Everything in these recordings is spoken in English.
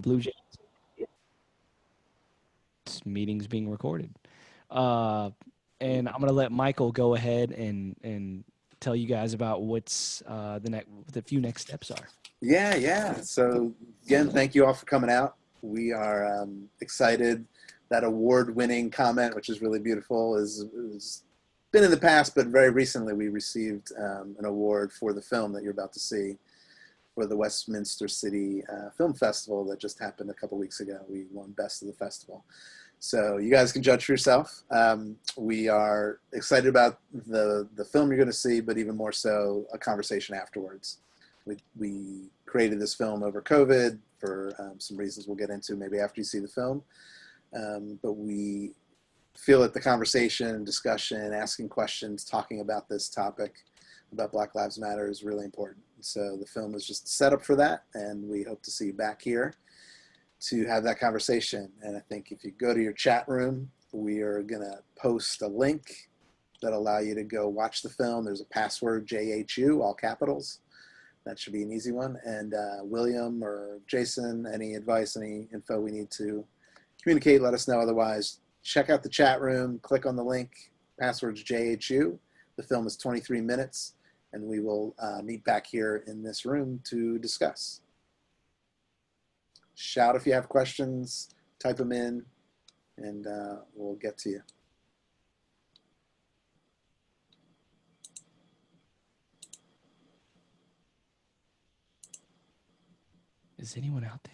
Blue Jays. This meeting's being recorded. Uh, and I'm gonna let Michael go ahead and tell you guys about what's the few next steps are. Yeah, yeah. So again, thank you all for coming out. We are excited. That award-winning comment, which is really beautiful, is been in the past, but very recently we received an award for the film that you're about to see for the Westminster City Film Festival that just happened a couple weeks ago. We won Best of the Festival. So you guys can judge for yourself. We are excited about the film you're going to see, but even more so, a conversation afterwards. We created this film over COVID for some reasons we'll get into maybe after you see the film. But we feel that the conversation, discussion, asking questions, talking about this topic, about Black Lives Matter is really important. So the film is just set up for that, and we hope to see you back here to have that conversation. And I think if you go to your chat room, we are going to post a link that'll allow you to go watch the film. There's a password, JHU, all capitals. That should be an easy one. And William or Jason, any advice, any info we need to communicate, let us know. Otherwise, check out the chat room, click on the link, password's JHU. The film is 23 minutes, and we will meet back here in this room to discuss. Shout if you have questions, type them in, and we'll get to you. Is anyone out there?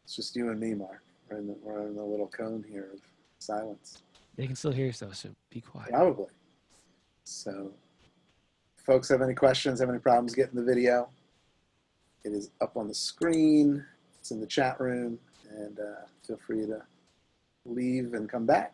It's just you and me, Mark. We're in the little cone here of silence. They can still hear us though, so be quiet. Probably. So, folks have any questions, have any problems getting the video, it is up on the screen. It's in the chat room, and feel free to leave and come back.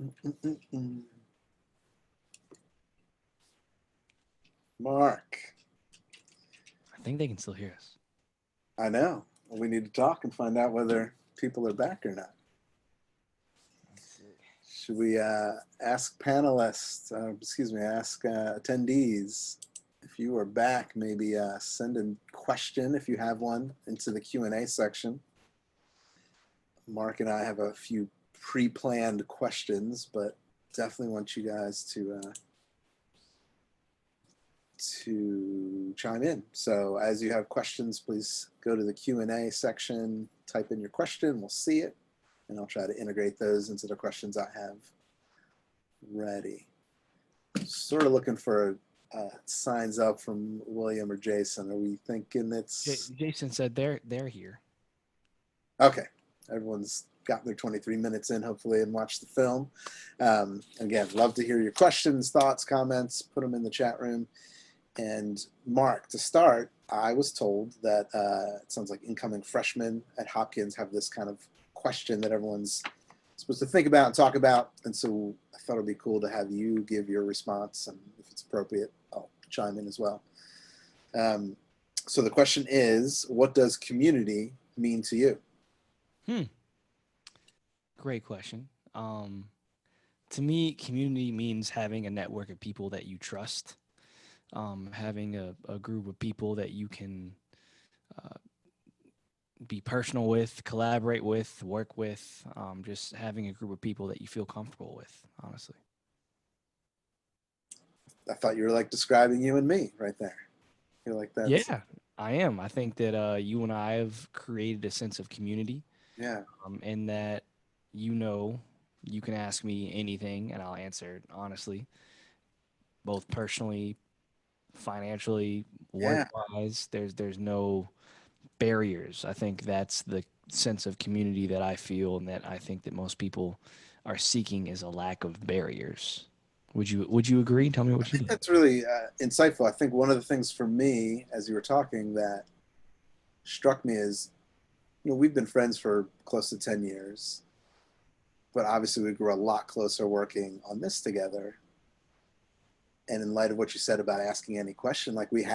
Mm-mm-mm. Mark, I think they can still hear us. I know. We need to talk and find out whether people are back or not. Let's see. Should we ask panelists, excuse me, ask attendees if you are back, maybe send a question if you have one into the Q&A section. Mark and I have a few pre-planned questions, but definitely want you guys to chime in. So as you have questions, please go to the Q&A section, type in your question, we'll see it, and I'll try to integrate those into the questions I have ready. Sort of looking for signs up from William or Jason. Are we thinking it's Jason said they're here. okay? Everyone's got their 23 minutes in, hopefully, and watched the film. Again, love to hear your questions, thoughts, comments. Put them in the chat room. And Mark, to start, I was told that it sounds like incoming freshmen at Hopkins have this kind of question that everyone's supposed to think about and talk about. And so I thought it'd be cool to have you give your response, and if it's appropriate, I'll chime in as well. So the question is, what does community mean to you? Great question. To me, community means having a network of people that you trust, having a group of people that you can uh, be personal with, collaborate with, work with, just having a group of people that you feel comfortable with, honestly. I thought you were like describing you and me right there. You're like that's Yeah, I am. I think that you and I have created a sense of community, yeah, and that you know you can ask me anything and I'll answer it honestly, both personally, financially, work yeah. wise. There's no barriers. I think that's the sense of community that I feel and that I think that most people are seeking is a lack of barriers. Would you agree? Tell me I what you think think. that's really insightful. I think one of the things for me, as you were talking, that struck me is, we've been friends for close to 10 years, but obviously we grew a lot closer working on this together. And in light of what you said about asking any question, like we've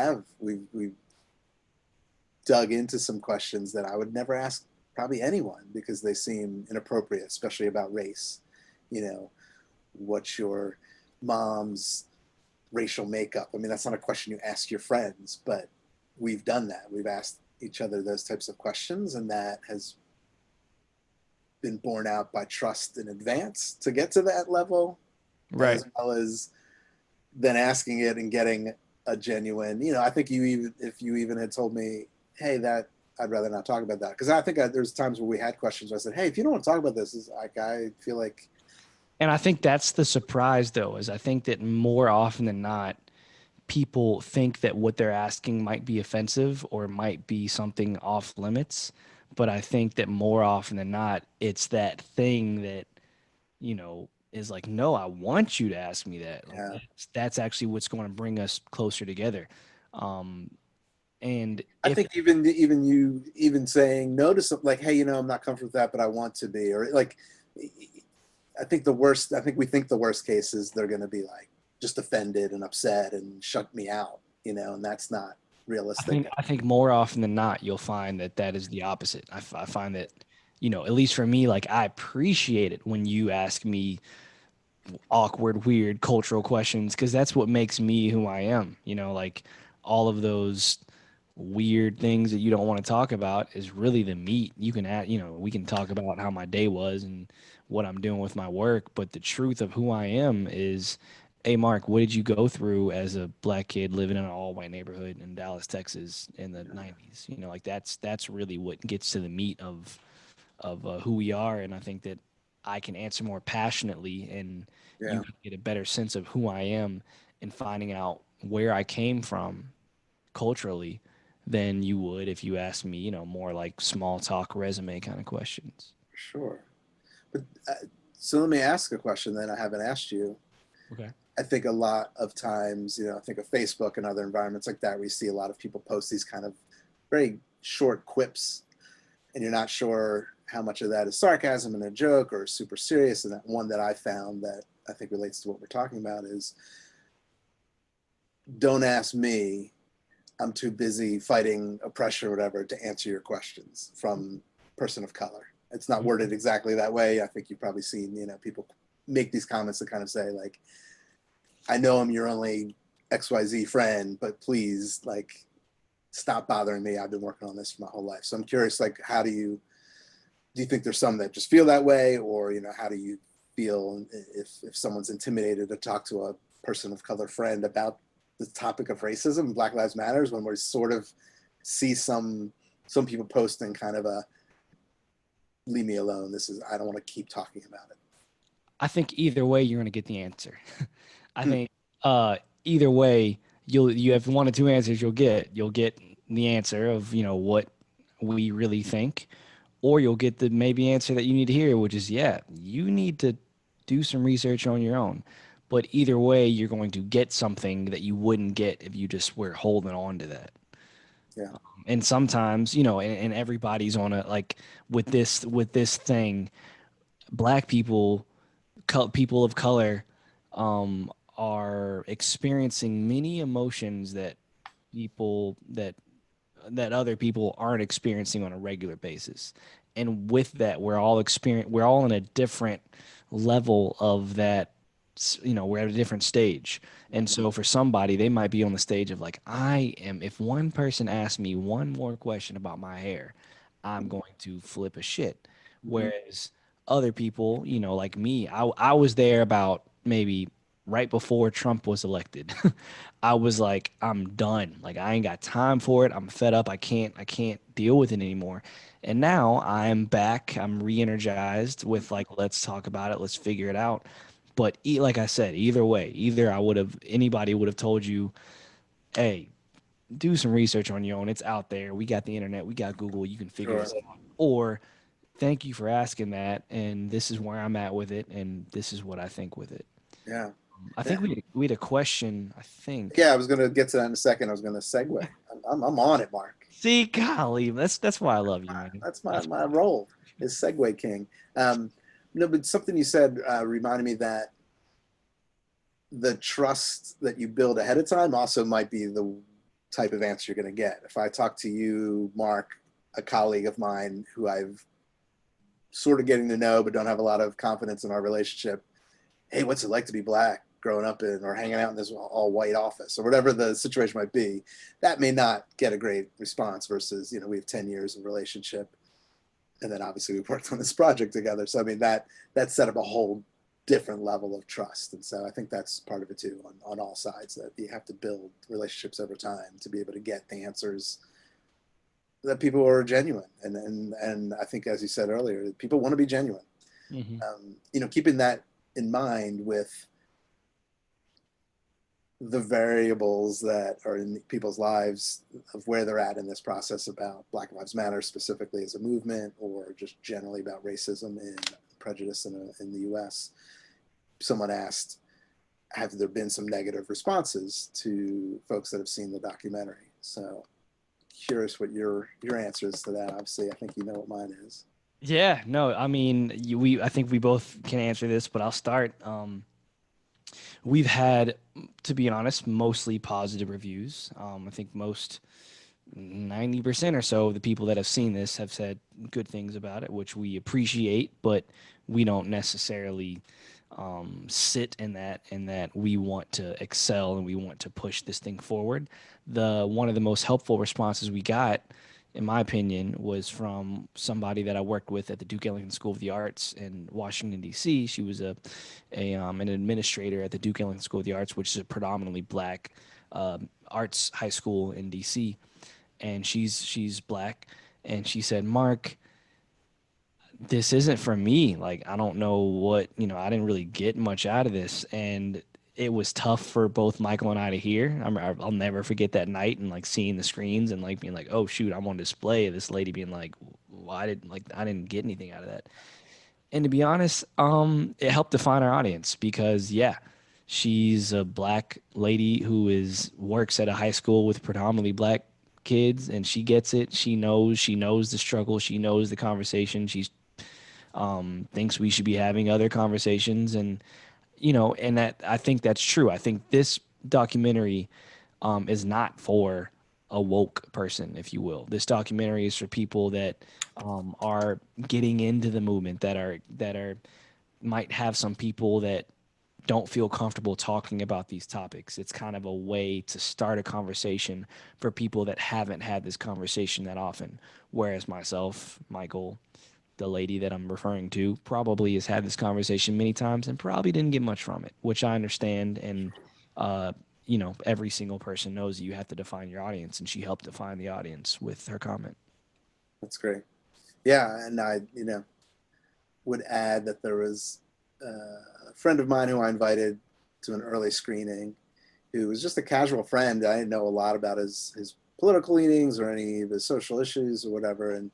dug into some questions that I would never ask probably anyone because they seem inappropriate, especially about race. You know, what's your mom's racial makeup? I mean, that's not a question you ask your friends, but we've done that. We've asked each other those types of questions, and that has been borne out by trust in advance to get to that level, Right. as well as then asking it and getting a genuine, I think you even, if you even had told me, hey, that I'd rather not talk about that. Because I think there's times where we had questions where I said, hey, if you don't want to talk about this, is like, I feel like, And I think that's the surprise though, is I think that more often than not, people think that what they're asking might be offensive or might be something off limits. But I think that more often than not, it's that thing that, is like, no, I want you to ask me that. Like yeah. that's actually what's going to bring us closer together. Um, and I if think even you even saying no to something like, hey, I'm not comfortable with that, but I want to be, or like, I think the worst. I think we think the worst case is they're going to be like just offended and upset and shut me out, and that's not I realistic. think I think more often than not, you'll find that that is the opposite. I find that, at least for me, like I appreciate it when you ask me awkward, weird cultural questions because that's what makes me who I am. Like all of those weird things that you don't want to talk about is really the meat. You can add, we can talk about how my day was and what I'm doing with my work, but the truth of who I am is, hey, Mark, what did you go through as a black kid living in an all-white neighborhood in Dallas, Texas in the 90s? Like that's really what gets to the meat of who we are, and I think that I can answer more passionately, and you Yeah, can get a better sense of who I am in finding out where I came from culturally than you would if you asked me, more like small talk resume kind of questions. for sure. But so let me ask a question then I haven't asked you. Okay. I think a lot of times, I think of Facebook and other environments like that, we see a lot of people post these kind of very short quips, and you're not sure how much of that is sarcasm and a joke or super serious. And that one that I found that I think relates to what we're talking about is, don't ask me. I'm too busy fighting oppression or whatever to answer your questions, from person of color. It's not worded exactly that way. I think you've probably seen, people make these comments that kind of say like, I know I'm your only XYZ friend, but please, like, stop bothering me. I've been working on this for my whole life. So I'm curious, like, how do you think there's some that just feel that way, or, how do you feel if someone's intimidated to talk to a person of color friend about the topic of racism, Black Lives Matters, when we sort of see some people posting kind of a, leave me alone. I don't want to keep talking about it. I think either way, you're going to get the answer. I think either way, you have one or two answers you'll get the answer of what we really think, or you'll get the maybe answer that you need to hear, which is yeah, you need to do some research on your own. But either way, you're going to get something that you wouldn't get if you just were holding on to that. Yeah. And sometimes, and everybody's on a like with this thing, black people, people of color, are experiencing many emotions that people that other people aren't experiencing on a regular basis. And with that, we're all in a different level of that, we're at a different stage. And so for somebody, they might be on the stage of like, if one person asks me one more question about my hair, I'm going to flip a shit. Mm-hmm. Whereas other people, like me, I was there about maybe right before Trump was elected. I was like, I'm done. Like I ain't got time for it. I'm fed up. I can't deal with it anymore. And now I'm back. I'm re-energized with like, let's talk about it. Let's figure it out. But like I said, either way, either anybody would have told you, hey, do some research on your own. It's out there. We got the internet. We got Google. You can figure Sure. this out. Or thank you for asking that. And this is where I'm at with it. And this is what I think with it. Yeah. I Yeah. think we had a question. I think. Yeah, I was going to get to that in a second. I was going to segue. I'm on it, Mark. See, golly, that's why I love you, man. That's my, That's my role is segue king. Um, no, but something you said reminded me that the trust that you build ahead of time also might be the type of answer you're going to get. If I talk to you, Mark, a colleague of mine who I've sort of getting to know but don't have a lot of confidence in our relationship, hey, what's it like to be black growing up in or hanging out in this all white office or whatever the situation might be, that may not get a great response versus, we have 10 years of relationship. And then obviously we've worked on this project together. So, I mean, that set up a whole different level of trust. And so I think that's part of it too, on all sides, that you have to build relationships over time to be able to get the answers that people are genuine. And I think, as you said earlier, people want to be genuine. hmm Keeping that in mind with the variables that are in people's lives of where they're at in this process about Black Lives Matter specifically as a movement, or just generally about racism and prejudice in the US. Someone asked, have there been some negative responses to folks that have seen the documentary? So curious what your answer is to that. Obviously, I think you know what mine is. Yeah, no, I mean, I think we both can answer this, but I'll start. We've had, to be honest, mostly positive reviews. I think most 90% or so of the people that have seen this have said good things about it, which we appreciate, but we don't necessarily sit in that we want to excel and we want to push this thing forward. The one of the most helpful responses we got, in my opinion, was from somebody that I worked with at the Duke Ellington School of the Arts in Washington D.C. She was an administrator at the Duke Ellington School of the Arts, which is a predominantly black arts high school in D.C. And she's black, and she said, Mark, this isn't for me. Like, I don't know I didn't really get much out of this. And it was tough for both Michael and I to hear. I'll never forget that night and like seeing the screens and like being like, oh shoot, I'm on display. This lady being like, well, I didn't get anything out of that. And to be honest, it helped define our audience because yeah, she's a black lady who works at a high school with predominantly black kids, and she gets it. She knows the struggle. She knows the conversation. She's thinks we should be having other conversations, and and that I think that's true. I think this documentary is not for a woke person, if you will. This documentary is for people that are getting into the movement, that are might have some people that don't feel comfortable talking about these topics. It's kind of a way to start a conversation for people that haven't had this conversation that often. Whereas myself, Michael, the lady that I'm referring to, probably has had this conversation many times and probably didn't get much from it, which I understand. And, uh, every single person knows you have to define your audience, and she helped define the audience with her comment. That's great. Yeah, and I, would add that there was a friend of mine who I invited to an early screening, who was just a casual friend. I didn't know a lot about his political leanings or any of his social issues or whatever, and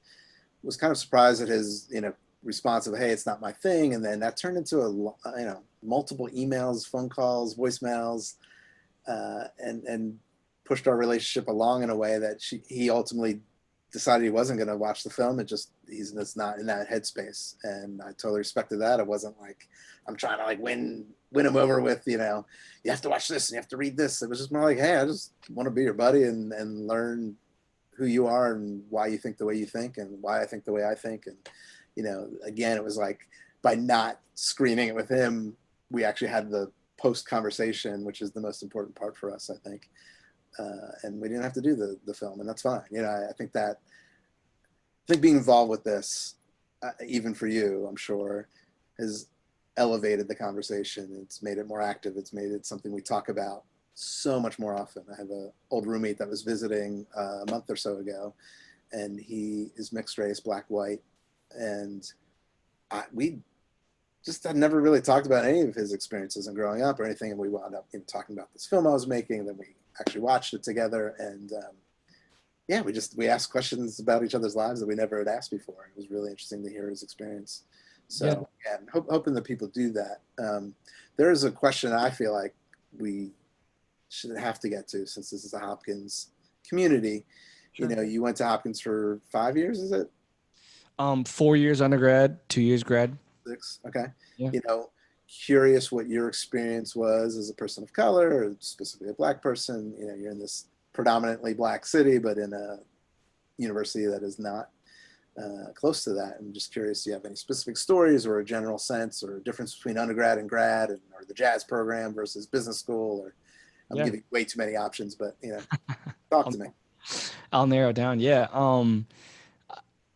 was kind of surprised at his response of, "Hey, it's not my thing," and then that turned into multiple emails, phone calls, voicemails, and pushed our relationship along in a way that he ultimately decided he wasn't going to watch the film. He's just not in that headspace, and I totally respected that. It wasn't like I'm trying to like win him over with you have to watch this and you have to read this. It was just more like, hey, I just want to be your buddy and learn who you are and why you think the way you think and why I think the way I think. And again, it was like by not screening it with him, we actually had the post conversation, which is the most important part for us, I think. And we didn't have to do the film, and that's fine. I think being involved with this, even for you, I'm sure, has elevated the conversation. It's made it more active. It's made it something we talk about so much more often. I have an old roommate that was visiting a month or so ago, and he is mixed race, black, white, and we just had never really talked about any of his experiences in growing up or anything. And we wound up talking about this film I was making. And then we actually watched it together, and yeah, we asked questions about each other's lives that we never had asked before. It was really interesting to hear his experience. Yeah. So, yeah, hoping that people do that. There is a question I feel like we should have to get to, since this is a Hopkins community. Sure. You went to Hopkins for 5 years, is it? 4 years undergrad, 2 years grad. 6? Okay. Yeah. You know, Curious what your experience was as a person of color, or specifically a black person. You're in this predominantly black city, but in a university that is not close to that. I'm just curious, do you have any specific stories or a general sense or a difference between undergrad and grad, or the jazz program versus business school? Or I'm Yeah. giving way too many options, but talk I'll, to me. I'll narrow it down. Yeah.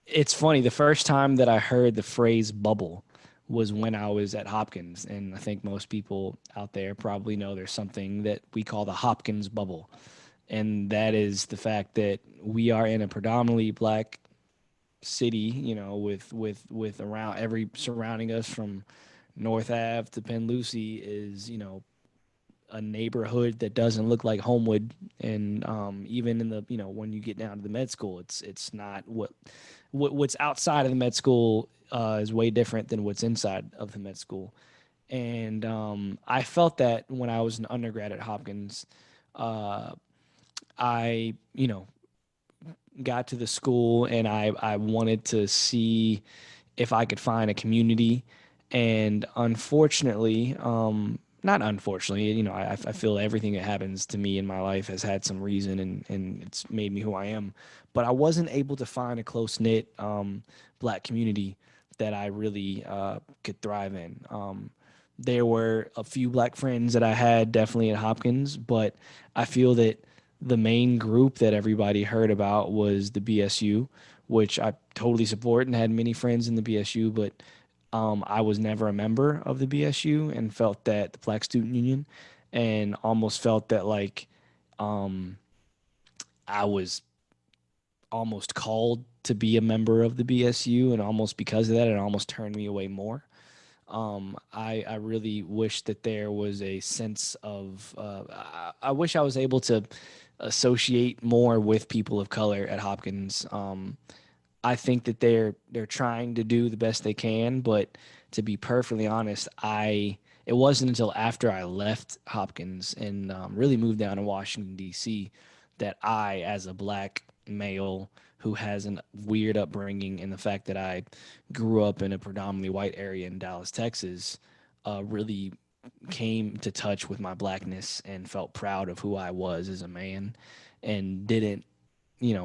It's funny. The first time that I heard the phrase bubble was when I was at Hopkins. And I think most people out there probably know there's something that we call the Hopkins bubble. And that is the fact that we are in a predominantly black city, with around every surrounding us from North Ave to Penn Lucy is, a neighborhood that doesn't look like Homewood. And even in the, when you get down to the med school, it's not what's outside of the med school is way different than what's inside of the med school. And I felt that when I was an undergrad at Hopkins. I, got to the school, and I wanted to see if I could find a community. And unfortunately, not unfortunately, I feel everything that happens to me in my life has had some reason, and it's made me who I am. But I wasn't able to find a close knit black community that I really could thrive in. There were a few black friends that I had definitely at Hopkins, but I feel that the main group that everybody heard about was the BSU, which I totally support and had many friends in the BSU, but I was never a member of the BSU and felt that the Black Student Union, and almost felt that like um, I was almost called to be a member of the BSU, and almost because of that, it almost turned me away more. I really wish that there was a sense of I wish I was able to associate more with people of color at Hopkins. I think that they're trying to do the best they can, but to be perfectly honest, it wasn't until after I left Hopkins and really moved down to Washington D.C. that I, as a black male who has a weird upbringing, and the fact that I grew up in a predominantly white area in Dallas, Texas, really came to touch with my blackness and felt proud of who I was as a man, and didn't,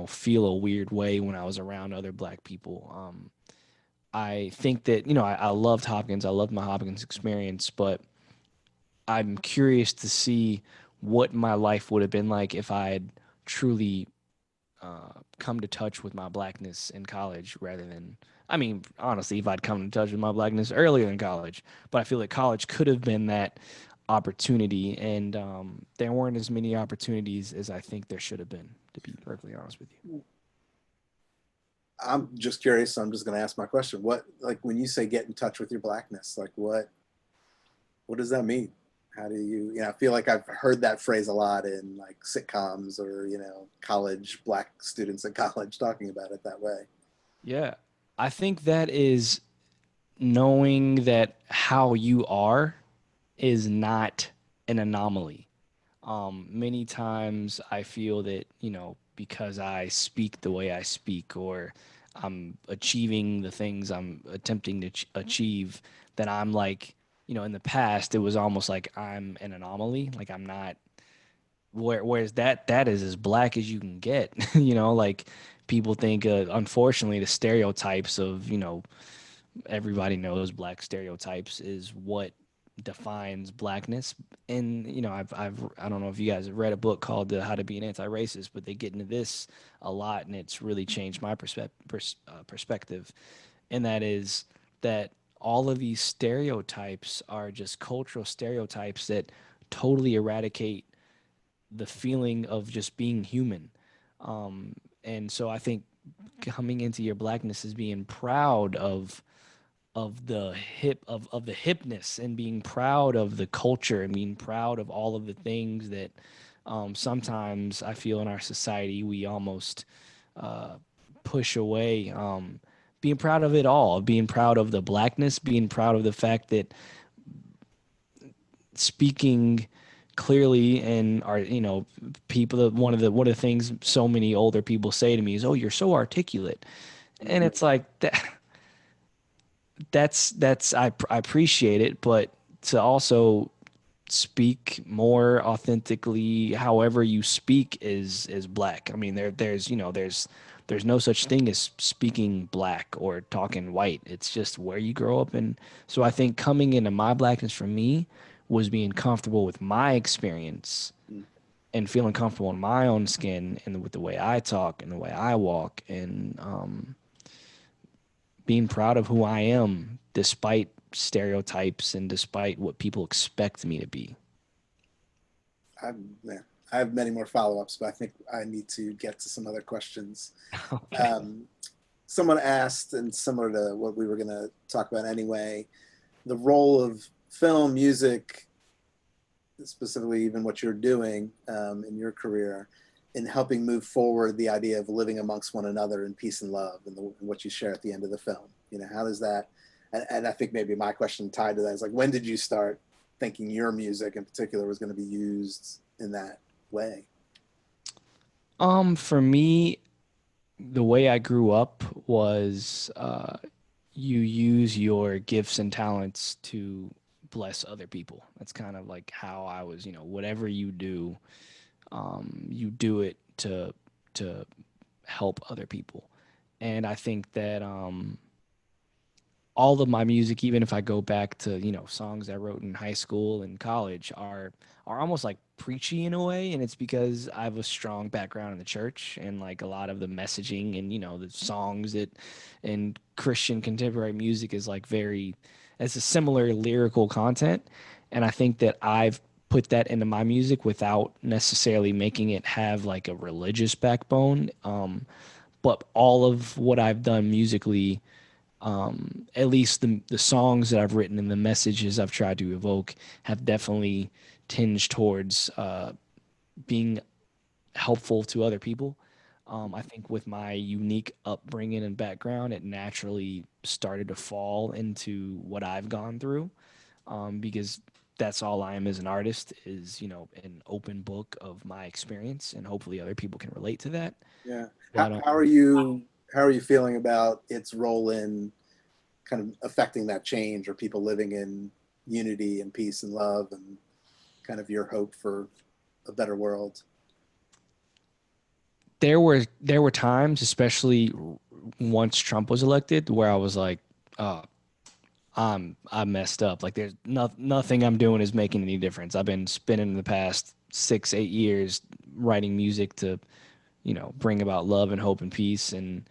feel a weird way when I was around other black people. I think that, I loved Hopkins. I loved my Hopkins experience, but I'm curious to see what my life would have been like if I had truly come to touch with my blackness in college rather than, I mean, honestly, if I'd come to touch with my blackness earlier in college. But I feel like college could have been that opportunity, and there weren't as many opportunities as I think there should have been, to be perfectly honest with you. I'm just curious, so I'm just going to ask my question. What, like, when you say get in touch with your blackness, like, what does that mean? How do you, I feel like I've heard that phrase a lot in like sitcoms or, college, black students at college talking about it that way. Yeah. I think that is knowing that how you are is not an anomaly. Many times I feel that, because I speak the way I speak, or I'm achieving the things I'm attempting to achieve, that I'm like, in the past, it was almost like I'm an anomaly. Like I'm not, whereas that is as black as you can get, like people think, unfortunately, the stereotypes of, everybody knows black stereotypes is what defines blackness. And I don't know if you guys have read a book called How to Be an Anti-Racist, but they get into this a lot, and it's really changed my perspective. And that is that all of these stereotypes are just cultural stereotypes that totally eradicate the feeling of just being human. And so I think coming into your blackness is being proud of the hipness, and being proud of the culture, and being proud of all of the things that, sometimes I feel in our society we almost uh, push away. Being proud of it all, being proud of the blackness, being proud of the fact that speaking clearly, and are, people that one of the things so many older people say to me is, "Oh, you're so articulate," and Mm-hmm. it's like that. I appreciate it, but to also speak more authentically, however you speak is black. I mean, there's no such thing as speaking black or talking white. It's just where you grow up. And so I think coming into my blackness for me was being comfortable with my experience and feeling comfortable in my own skin, and with the way I talk and the way I walk, and being proud of who I am despite stereotypes and despite what people expect me to be. Yeah, I have many more follow-ups, but I think I need to get to some other questions. Okay. Um, Someone asked, and similar to what we were going to talk about anyway, the role of film, music, specifically even what you're doing in your career, in helping move forward the idea of living amongst one another in peace and love, and what you share at the end of the film. How does that? And I think maybe my question tied to that is like, when did you start thinking your music in particular was going to be used in that way? For me, the way I grew up was, you use your gifts and talents to bless other people. That's kind of like how I was, whatever you do it to help other people. And I think that, all of my music, even if I go back to, songs I wrote in high school and college, are almost like preachy in a way. And it's because I have a strong background in the church, and like a lot of the messaging and, the songs that in Christian contemporary music is like very, it's a similar lyrical content. And I think that I've put that into my music without necessarily making it have like a religious backbone. But all of what I've done musically, at least the songs that I've written and the messages I've tried to evoke, have definitely tinged towards, being helpful to other people. I think with my unique upbringing and background, it naturally started to fall into what I've gone through, because that's all I am as an artist is, an open book of my experience, and hopefully other people can relate to that. Yeah. But How are you feeling about its role in kind of affecting that change, or people living in unity and peace and love, and kind of your hope for a better world? there were times, especially once Trump was elected, where I was like, oh, I messed up. Like there's nothing I'm doing is making any difference. I've been spending the past 6, 8 years writing music to, bring about love and hope and peace. And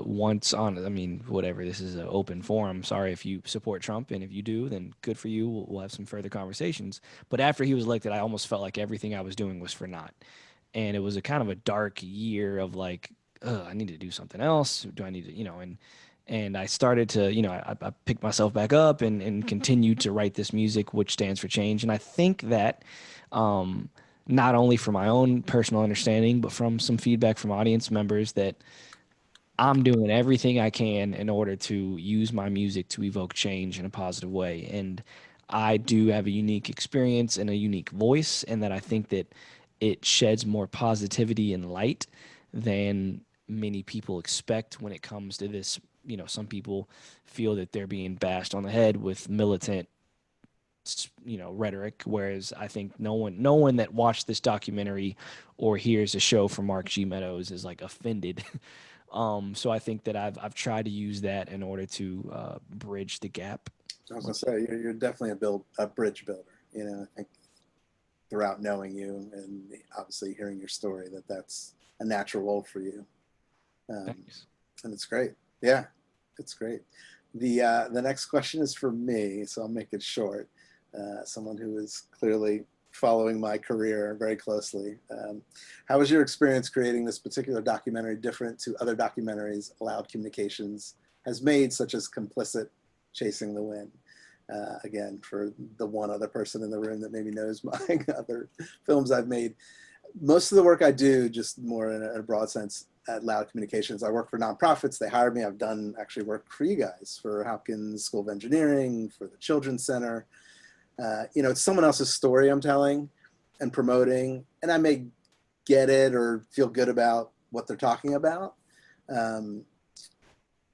once on, I mean, whatever. This is an open forum. Sorry if you support Trump, and if you do, then good for you. We'll have some further conversations. But after he was elected, I almost felt like everything I was doing was for naught, and it was a kind of a dark year of like, I need to do something else. Do I need to, and I started to, I picked myself back up and continued to write this music, which stands for change. And I think that, not only for my own personal understanding, but from some feedback from audience members, that I'm doing everything I can in order to use my music to evoke change in a positive way. And I do have a unique experience and a unique voice, and that I think that it sheds more positivity and light than many people expect when it comes to this. Some people feel that they're being bashed on the head with militant, rhetoric, whereas I think no one that watched this documentary or hears a show from Mark G. Meadows is like offended. So I think that I've tried to use that in order to bridge the gap. I was gonna say you're definitely a bridge builder. I think throughout knowing you and obviously hearing your story, that's a natural role for you, Thanks. and it's great. Yeah, it's great. The next question is for me, so I'll make it short. Someone who is clearly following my career very closely. How was your experience creating this particular documentary different to other documentaries Loud Communications has made, such as Complicit, Chasing the Wind? Again, for the one other person in the room that maybe knows my other films I've made, most of the work I do, just more in a broad sense, at Loud Communications, I work for nonprofits. They hired me. I've done actually work for you guys, for Hopkins School of Engineering, for the Children's Center. It's someone else's story I'm telling and promoting, and I may get it or feel good about what they're talking about. And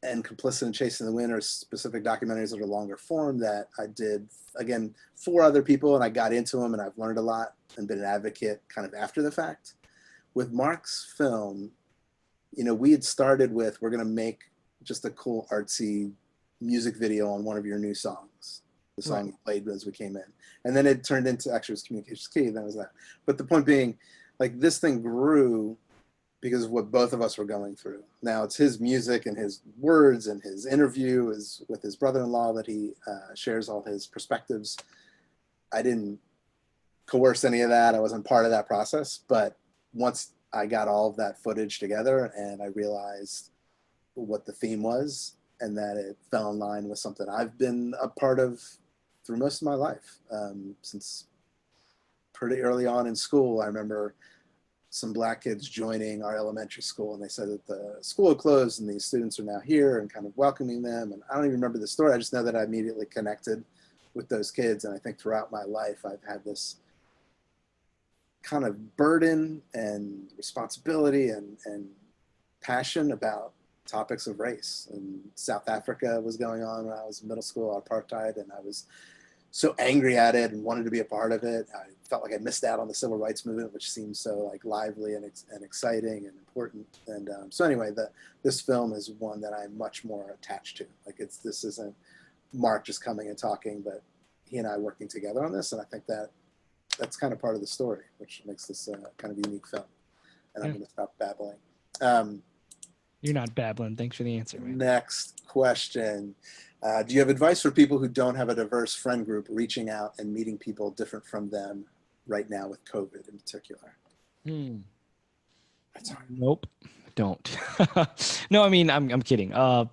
Complicit and Chasing the Wind are specific documentaries that are longer form that I did, again, for other people, and I got into them, and I've learned a lot and been an advocate kind of after the fact. With Mark's film, we had started with, we're going to make just a cool artsy music video on one of your new songs. The song you played as we came in. And then it turned into, actually it was Communications Key, then it was that. But the point being, like, this thing grew because of what both of us were going through. Now it's his music and his words, and his interview is with his brother-in-law that he shares all his perspectives. I didn't coerce any of that. I wasn't part of that process. But once I got all of that footage together and I realized what the theme was, and that it fell in line with something I've been a part of through most of my life. Since pretty early on in school, I remember some Black kids joining our elementary school, and they said that the school had closed and these students are now here and kind of welcoming them. And I don't even remember the story. I just know that I immediately connected with those kids. And I think throughout my life, I've had this kind of burden and responsibility and passion about topics of race. And South Africa was going on when I was in middle school, apartheid, and I was so angry at it and wanted to be a part of it. I felt like I missed out on the civil rights movement, which seems so like lively and exciting and important. And so anyway, this film is one that I'm much more attached to. Like this isn't Mark just coming and talking, but he and I working together on this. And I think that's kind of part of the story, which makes this kind of unique film. And I'm going to stop babbling. You're not babbling. Thanks for the answer, man. Next question. Do you have advice for people who don't have a diverse friend group reaching out and meeting people different from them right now with COVID in particular? That's hard. Nope, don't. No, I mean, I'm kidding. Everybody,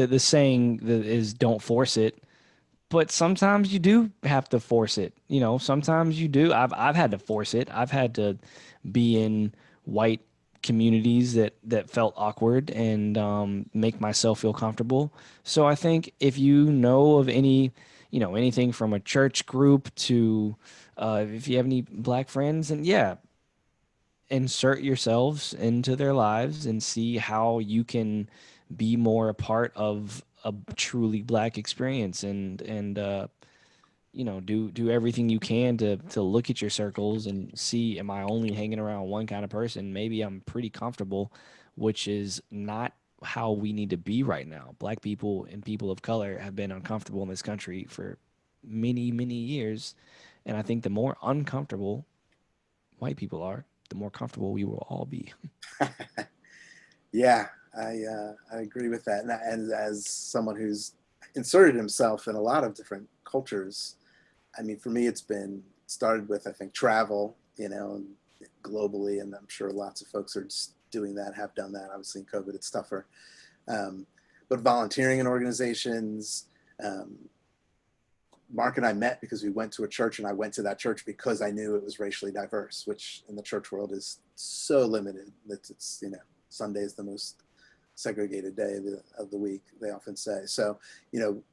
the saying that is don't force it, but sometimes you do have to force it. Sometimes you do. I've had to force it. I've had to be in white communities that felt awkward and make myself feel comfortable. So I think if you know of any, anything from a church group to if you have any black friends, and yeah, insert yourselves into their lives and see how you can be more a part of a truly black experience and do everything you can to look at your circles and see, am I only hanging around one kind of person? Maybe I'm pretty comfortable, which is not how we need to be right now. Black people and people of color have been uncomfortable in this country for many, many years. And I think the more uncomfortable white people are, the more comfortable we will all be. Yeah, I agree with that. And as someone who's inserted himself in a lot of different cultures, I mean, for me, it's been started with, I think, travel, globally, and I'm sure lots of folks are just doing that, have done that. Obviously, in COVID, it's tougher. Um, but volunteering in organizations, um, Mark and I met because we went to a church, and I went to that church because I knew it was racially diverse, which in the church world is so limited that it's, Sunday is the most segregated day of the week, they often say. So, you know,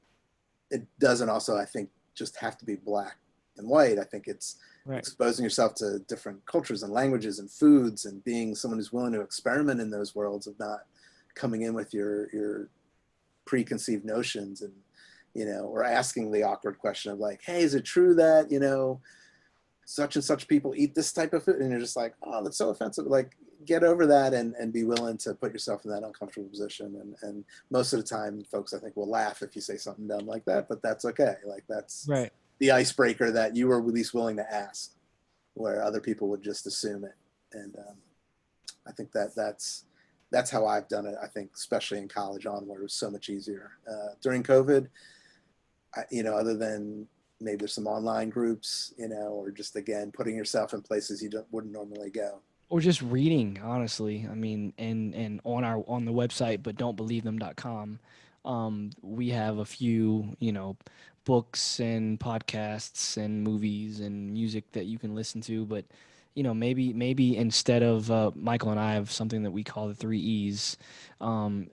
it doesn't also, I think, just have to be black and white. I think it's Right. exposing yourself to different cultures and languages and foods and being someone who's willing to experiment in those worlds of not coming in with your preconceived notions and, or asking the awkward question of like, hey, is it true that, such and such people eat this type of food? And you're just like, oh, that's so offensive. Like, get over that and be willing to put yourself in that uncomfortable position. And most of the time, folks, I think, will laugh if you say something dumb like that, but that's okay. Like, that's Right. the icebreaker that you were at least willing to ask, where other people would just assume it. And I think that's how I've done it. I think, especially in college onward, it was so much easier. During COVID, other than maybe there's some online groups, or just again putting yourself in places you wouldn't normally go. Or just reading, honestly. I mean, and on the website, but don'tbelievethem.com, we have a few, books and podcasts and movies and music that you can listen to. But, maybe instead of Michael and I have something that we call the three E's, um,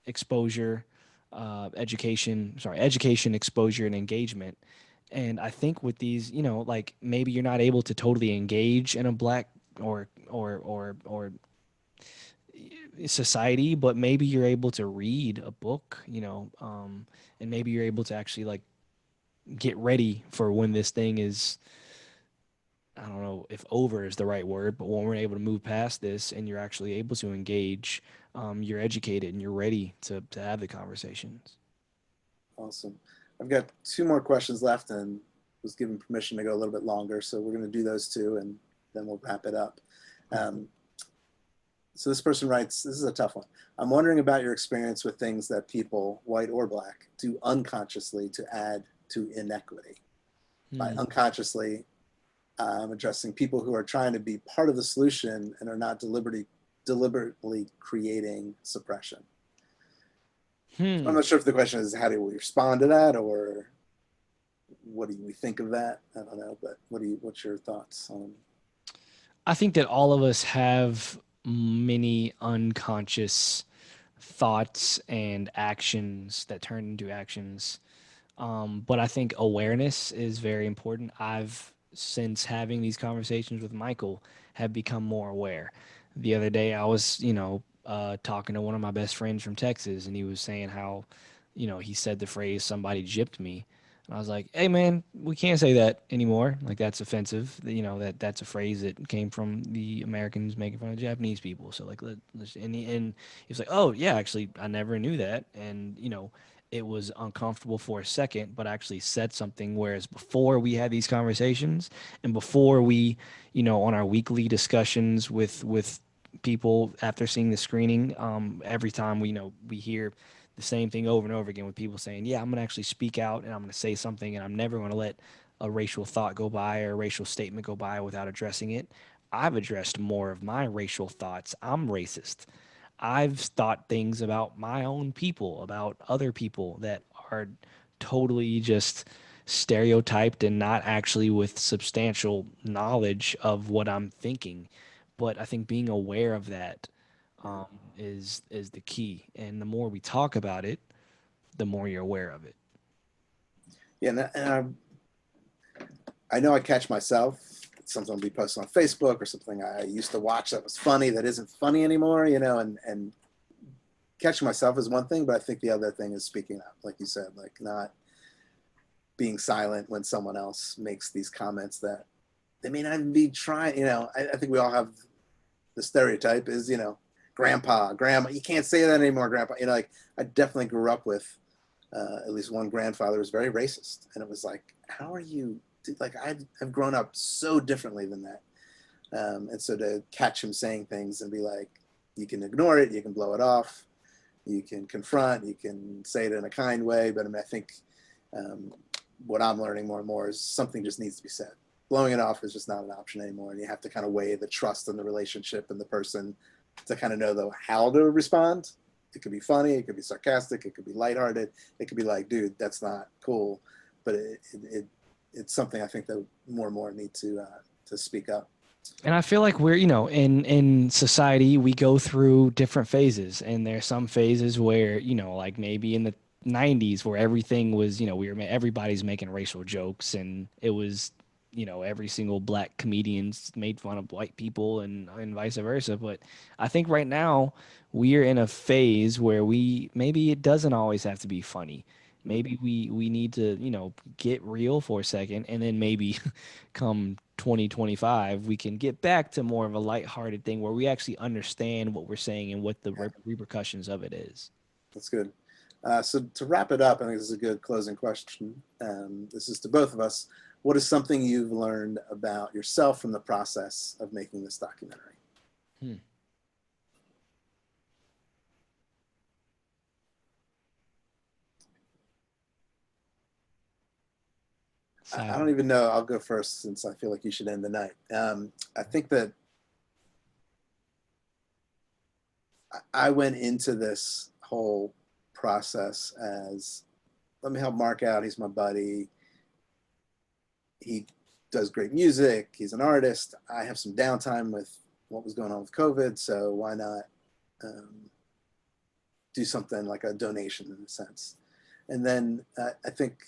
exposure, education, exposure, and engagement. And I think with these, like maybe you're not able to totally engage in a black or society, but maybe you're able to read a book, and maybe you're able to actually like get ready for when this thing is, I don't know if over is the right word, but when we're able to move past this and you're actually able to engage, you're educated and you're ready to have the conversations. Awesome. I've got two more questions left and was given permission to go a little bit longer. So we're going to do those two and then we'll wrap it up. Um, so this person writes, this is a tough one. I'm wondering about your experience with things that people, white or black, do unconsciously to add to inequity. By Hmm. unconsciously, I'm addressing people who are trying to be part of the solution and are not deliberately creating suppression. So I'm Hmm. not sure if the question is how do we respond to that, or what do we think of that? I don't know, but what's your thoughts on? I think that all of us have many unconscious thoughts and actions that turn into actions. But I think awareness is very important. I've, since having these conversations with Michael, have become more aware. The other day, I was, talking to one of my best friends from Texas, and he was saying how, he said the phrase "somebody gypped me," and I was like, "Hey, man, we can't say that anymore. Like that's offensive. That's a phrase that came from the Americans making fun of Japanese people. So like, and he was like, oh yeah, actually, I never knew that, and it was uncomfortable for a second, but actually said something. Whereas before we had these conversations and before we, on our weekly discussions with people after seeing the screening, every time we hear the same thing over and over again with people saying, yeah, I'm going to actually speak out and I'm going to say something and I'm never going to let a racial thought go by or a racial statement go by without addressing it. I've addressed more of my racial thoughts. I'm racist. I've thought things about my own people, about other people that are totally just stereotyped and not actually with substantial knowledge of what I'm thinking. But I think being aware of that um, is the key. And the more we talk about it, the more you're aware of it. Yeah, I know I catch myself. Something will be posted on Facebook or something I used to watch that was funny that isn't funny anymore, and catching myself is one thing, but I think the other thing is speaking up, like you said, like not being silent when someone else makes these comments that they may not even be trying. I think we all have the stereotype is, grandpa, grandma. You can't say that anymore, grandpa. Like I definitely grew up with at least one grandfather who was very racist, and it was like, how are you? Like I've grown up so differently than that, and so to catch him saying things and be like, you can ignore it, you can blow it off, you can confront, you can say it in a kind way, but I mean, I think um, what I'm learning more and more is something just needs to be said. Blowing it off is just not an option anymore, and you have to kind of weigh the trust in the relationship and the person to kind of know though how to respond. It could be funny, it could be sarcastic, it could be lighthearted, it could be like, dude, that's not cool, but it's something I think that more and more need to speak up. And I feel like we're, in society, we go through different phases, and there's some phases where, like maybe in the 90s where everything was, everybody's making racial jokes, and it was, every single black comedians made fun of white people, and vice versa. But I think right now we're in a phase where we maybe it doesn't always have to be funny. Maybe we need to, get real for a second, and then maybe come 2025, we can get back to more of a lighthearted thing where we actually understand what we're saying and what the Yeah, repercussions of it is. that's good. So to wrap it up, I think this is a good closing question. This is to both of us. What is something you've learned about yourself from the process of making this documentary? Hmm. I don't Silent. even know. I'll go first since I feel like you should end the night. I think that I went into this whole process as let me help Mark out. He's my buddy. He does great music. He's an artist. I have some downtime with what was going on with COVID, so why not um, do something like a donation in a sense? And then I think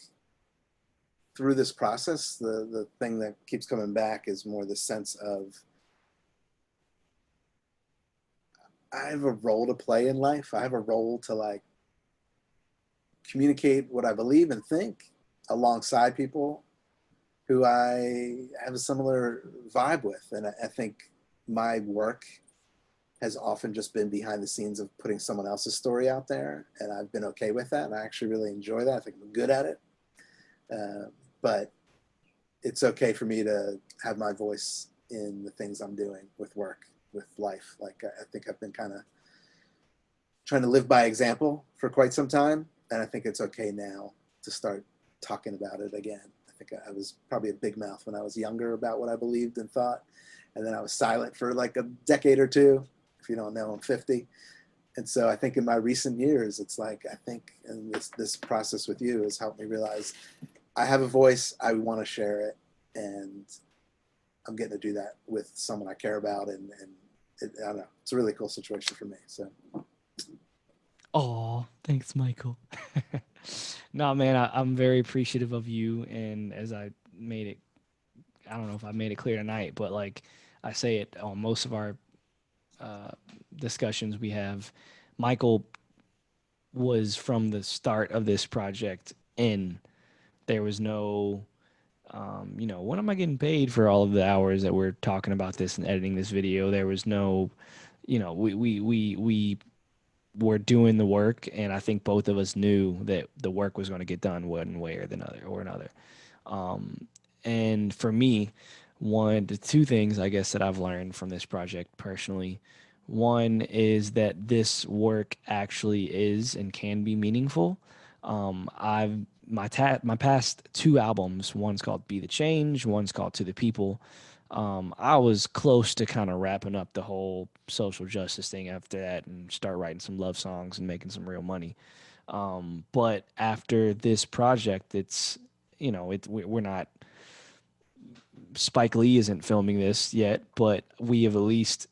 through this process, the thing that keeps coming back is more the sense of I have a role to play in life. I have a role to like communicate what I believe and think alongside people who I have a similar vibe with. And I think my work has often just been behind the scenes of putting someone else's story out there. And I've been okay with that. And I actually really enjoy that. I think I'm good at it. Uh, but it's okay for me to have my voice in the things I'm doing with work, with life. Like I think I've been kind of trying to live by example for quite some time. And I think it's okay now to start talking about it again. I think I was probably a big mouth when I was younger about what I believed and thought. And then I was silent for like a decade or two. If you don't know, I'm 50. And so I think in my recent years, it's like, I think, and this process with you has helped me realize I have a voice, I want to share it. And I'm getting to do that with someone I care about. And I don't know, it's a really cool situation for me. So Oh, thanks, Michael. No, man, I'm very appreciative of you. And as I made it, I don't know if I made it clear tonight, but like I say it on most of our uh, discussions we have, Michael was from the start of this project in. There was no, when am I getting paid for all of the hours that we're talking about this and editing this video? There was no, we were doing the work, and I think both of us knew that the work was going to get done one way or the other or another. Um, and for me, the two things I guess that I've learned from this project personally, one is that this work actually is and can be meaningful. I've my past two albums, one's called Be the Change, one's called To the People. I was close to kind of wrapping up the whole social justice thing after that and start writing some love songs and making some real money. But after this project, it's we're not Spike Lee isn't filming this yet, but we have at least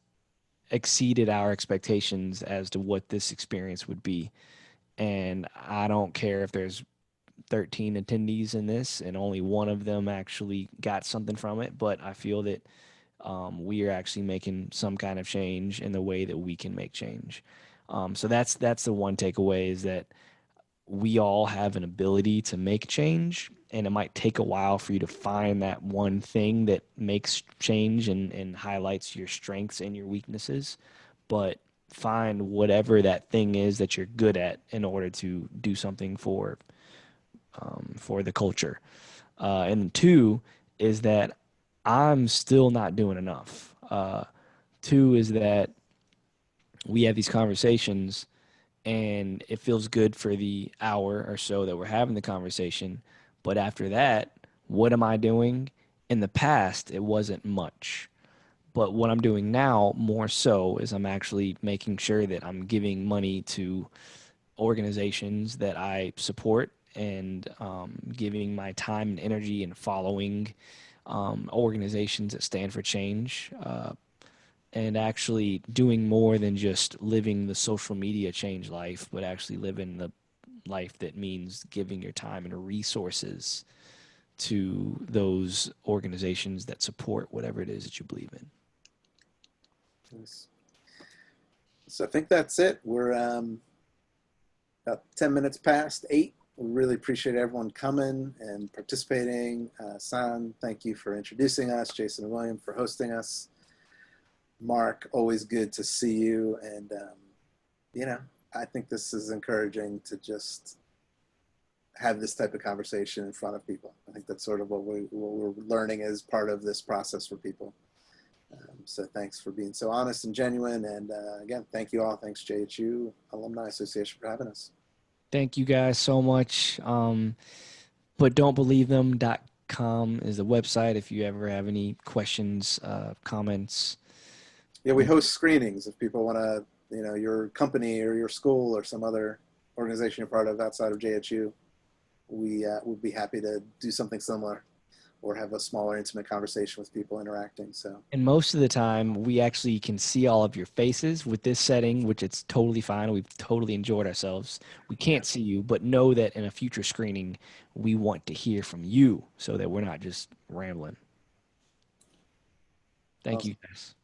exceeded our expectations as to what this experience would be. And I don't care if there's 13 attendees in this and only one of them actually got something from it, but I feel that we are actually making some kind of change in the way that we can make change. So that's the one takeaway is that we all have an ability to make change, and it might take a while for you to find that one thing that makes change and highlights your strengths and your weaknesses, but find whatever that thing is that you're good at in order to do something for the culture. And two is that I'm still not doing enough. Two is that we have these conversations and it feels good for the hour or so that we're having the conversation. But after that, what am I doing? In the past, it wasn't much. But what I'm doing now, more so, is I'm actually making sure that I'm giving money to organizations that I support and giving my time and energy and following organizations that stand for change and actually doing more than just living the social media change life, but actually living the life that means giving your time and resources to those organizations that support whatever it is that you believe in. Nice. So I think that's it. We're about 10 minutes past 8. We really appreciate everyone coming and participating. San, thank you for introducing us. Jason and William for hosting us. Mark, always good to see you. And, you know, I think this is encouraging to just have this type of conversation in front of people. I think that's sort of what we're learning as part of this process for people. So thanks for being so honest and genuine. And again, thank you all. Thanks, JHU Alumni Association, for having us. Thank you guys so much. But don'tbelievethem.com is the website if you ever have any questions, comments. Yeah, we host screenings if people want to, you know, your company or your school or some other organization you're part of outside of JHU. We would be happy to do something similar or have a smaller, intimate conversation with people interacting. So, And most of the time, we actually can see all of your faces with this setting, which it's totally fine. We've totally enjoyed ourselves. We yeah, can't see you, but know that in a future screening, we want to hear from you so that we're not just rambling. Thank you, awesome. guys.